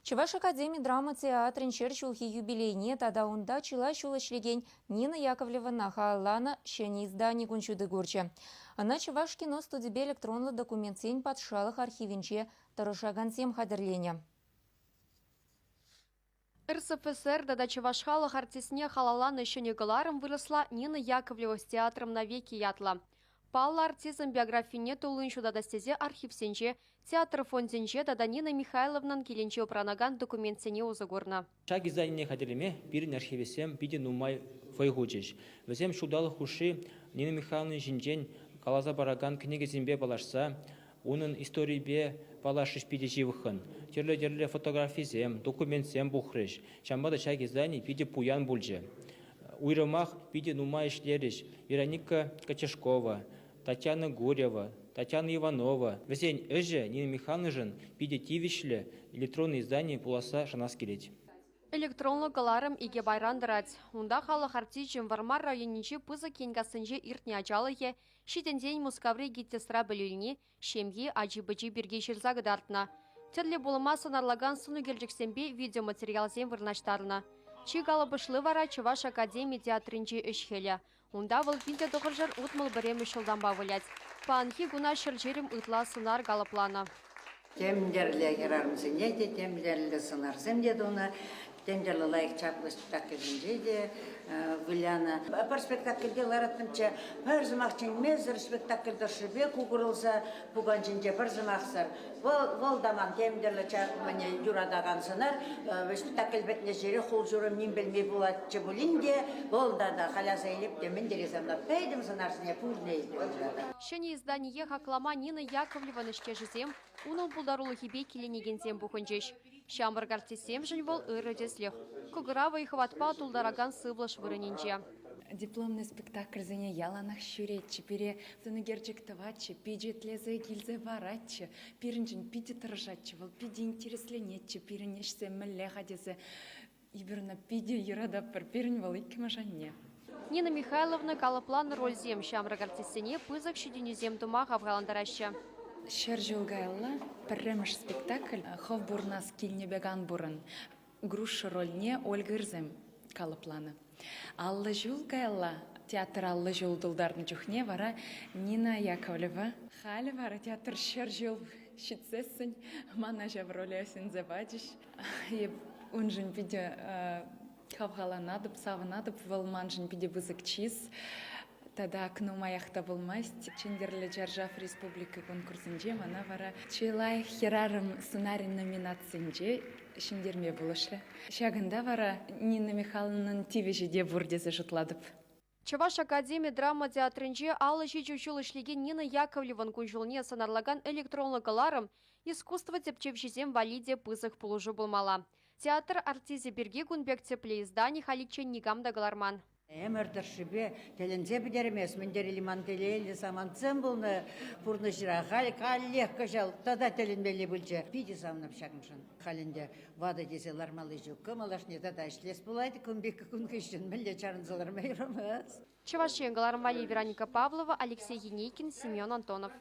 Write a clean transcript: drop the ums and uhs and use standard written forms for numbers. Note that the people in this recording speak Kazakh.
Чуваш Академии драма театрын черчулхи юбилейне тада унда чила шулашлеген Нина Яковлева нахалана шени издание гунчуды гурче. Она Чуваш кино студибе электронлы документсень подшалых архивинче тарышагансем хадерлене. РСФСР да Чувашхалых артисне халаланы шенегаларым выросла Нина Яковлева с театром навеки ятла. Палла артизм биографине тулыншу да стезе архивсенче, театр фонденче да Нина Михайловнан келенче пранаган документсене узагорна. Шаг издание хаделеме бирин архивесем биде нумай фойгучеш. Везем шудалы хуши Нина Михайловна жинжен калаза бараган книга зембе балашса, унын историбе балашыш биде живыхын. Терле фотографизем, документсем бухрыш. Шамбада шаг издание биде пуян бульже. Уйрымах биде нумай ишлериш. Вероника Качешкова, Татьяна Гурьева, Татьяна Иванова. Везень эже Нина Михайловна жын биде тивишле электронное издание пуласа шанас келет. Электронлы галарым иге байрандырать. Унда халық артичем Вармар районниче пызы кенгасынже иртне ачалыхе, шитендень мускаври гиттестра біліліне, шемге ажи-быжи бірге шерзагыдартына. Терле болыма сонарлаган суну келжіксенбе видеоматериалзен вырнаштарына. Чигалы бышлы вара Чуваш Академии театринче үшхелі. Унда выл видео доғыржар утмыл бірем үшілдан бавылять. Паанхи гуна шыржерім ытла сынар галыплана. Темдерле керармызын ете, темдерле сынарсым деді оны. Темдерле лайық чаплы спектакльден жейді, Виляна. Бір спектакльде лараттымча, бір зымақчын мезір спектакльдер шыбе кугырылса, бұған жинже бір зымақсыр. Вол даман темдерле чаплыне юрадаған сынар, спектакль бетіне жері қол жүрім нем білмей болады бұлінде, вол да қаласа еліп демен дерезамда пейдім сынарсыне пұрнейді. Шені издание хаклама Нина Яковлева нышкежізем, уныл бұлдарулы хибе келенегензем бұхынжеш. Шамбар гартисем жын бол ырыдеслех. Кугырава и хватпа тулдараган сыблаш вырыненче. Дипломный спектакль зене яланах шүретчі, пере втынығерчіктіватчы, пиджетлезе келзе баратчы, пирінжін пиде тұржатчы, вол пиде интересленетчі, пирінешсе мүлле қадезе, ибірна пиде ерадап бір пирін вол иккіма жанне. Нина Михайловна калыплан рользем шамбар гартисене пызык шиденезем дума хавгаландараща. Шер жылгайлы пірреміш спектакль хов бурнас келнебеган бұрын. Груша рольне Ольга Ирзем калыпланы. Аллы жылгайлы театр аллы жылдылдарын жүхне вара Нина Яковлева. Халі вара театр шер жыл шитсесін, мана жав роли өсінзе бадыш. Унжын биде хавгаланадып, савынадып, вылманжын биде бызык чиз. Тада кну маяхта болмасть, Чендерле Джаржав Республика конкурсынже, мана вара чилай херарым сценарий номинацинже шиндерме болышлы. Шагында вара Нина Михайловнан тивежеде бурдезе жытладып. Чуваш Академии драма театринче алы жичучул ишлеген Нина Яковлеван кунжулне санарлаган электронлы галарым искусство тепчевшизем валиде пызых пулужу болмала. Театр артизе берге кунбек тепле издание халичен нигамда галарман. Эмердер шибе, телензе бідермес, мендер лиман телейлі саманцем бұлны пұрны жыра, қаллех кажал, тада теленбелі бүлчі. Пиде самынып шағымшын. Қалінде вада десе лармалы жүк, кымалашне тада ішлес бұлайды, күнбеккі күн кешін, мүлде чарынзалар мәйрамыз. Чувашен галармали Вероника Павлова, Алексей Енейкин, Семен Антонов.